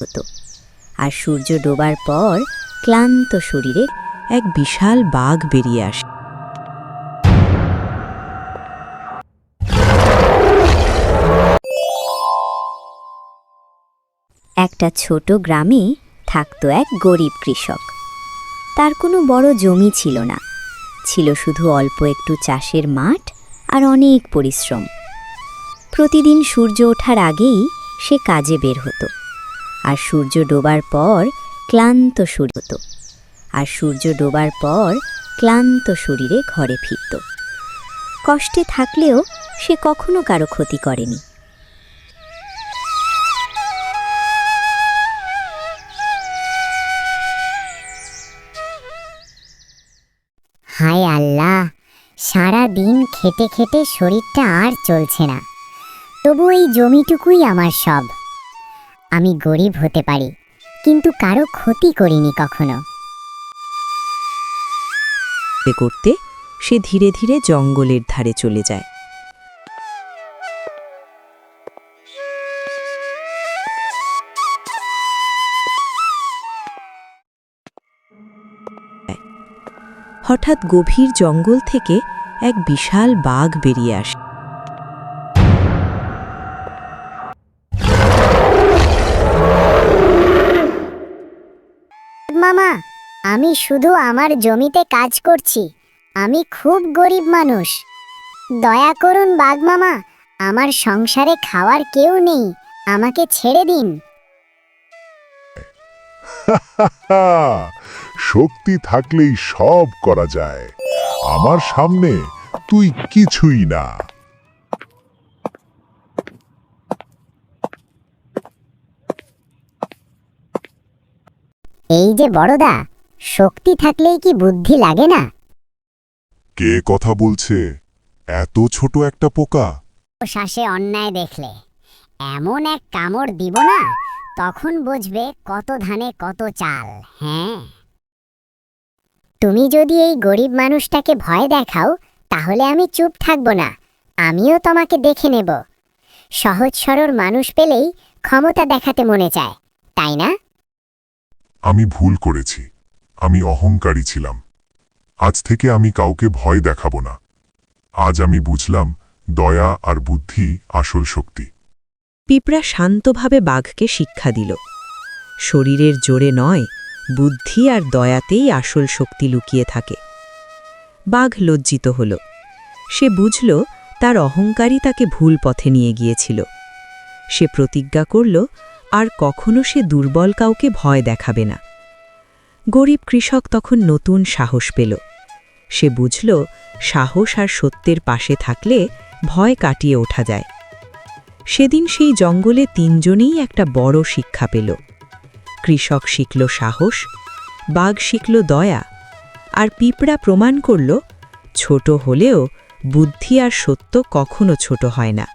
হতো। আর সূর্য ডোবার পর ক্লান্ত শরীরে এক বিশাল বাঘ বেরিয়ে আসে। একটা ছোট গ্রামে থাকতো এক গরিব কৃষক। তার কোনো বড় জমি ছিল না, ছিল শুধু অল্প একটু চাষের মাঠ আর অনেক পরিশ্রম। প্রতিদিন সূর্য ওঠার আগেই সে কাজে বের হতো, আর সূর্য ডোবার পর ক্লান্ত শরীরে ঘরে ফিরত। কষ্টে থাকলেও সে কখনো কারো ক্ষতি করেনি। হায় আল্লাহ, সারা দিন খেটে খেটে শরীরটা আর চলছে না, তবু এই জমিটুকুই আমার সব। আমি গরিব হতে পারি, কিন্তু কারো ক্ষতি করিনি কখনো। করতে সে ধীরে ধীরে জঙ্গলের ধারে চলে যায়। হঠাৎ গভীর জঙ্গল থেকে এক বিশাল বাঘ বেরিয়ে আসে। মামা, আমি শুধু আমার জমিতে কাজ করছি, আমি খুব গরিব মানুষ। দয়া করুন বাঘ মামা, আমার সংসারে খাওয়ার কেউ নেই, আমাকে ছেড়ে দিন। শক্তি থাকলেই সব করা যায়, আমার সামনে তুই কিছুই না। এই যে বড়দা, শক্তি থাকলেই কি বুদ্ধি লাগে না? কে কথা বলছে? এত ছোট একটা পোকা। শ্বাসে অন্যায় দেখলে এমন এক কামড় দিব না, তখন বুঝবে কত ধানে কত চাল। হ্যাঁ, তুমি যদি এই গরিব মানুষটাকে ভয় দেখাও, তাহলে আমি চুপ থাকবো না, আমিও তোমাকে দেখে নেব। সহজ সরল মানুষ পেলেই ক্ষমতা দেখাতে মনে চায়, তাই না? আমি ভুল করেছি, আমি অহংকারী ছিলাম। আজ থেকে আমি কাউকে ভয় দেখাবো না। আজ আমি বুঝলাম, দয়া আর বুদ্ধি আসল শক্তি। পিঁপড়া শান্তভাবে বাঘকে শিক্ষা দিল, শরীরের জোরে নয়, বুদ্ধি আর দয়াতেই আসল শক্তি লুকিয়ে থাকে। বাঘ লজ্জিত হল, সে বুঝল তার অহংকারই তাকে ভুল পথে নিয়ে গিয়েছিল। সে প্রতিজ্ঞা করল, আর কখনো সে দুর্বল কাউকে ভয় দেখাবে না। গরিব কৃষক তখন নতুন সাহস পেল। সে বুঝল, সাহস আর সত্যের পাশে থাকলে ভয় কাটিয়ে ওঠা যায়। সেদিন সেই জঙ্গলে তিনজনেই একটা বড় শিক্ষা পেল। কৃষক শিখল সাহস, বাঘ শিখল দয়া, আর পিঁপড়া প্রমাণ করল, ছোট হলেও বুদ্ধি আর সত্য কখনো ছোট হয় না।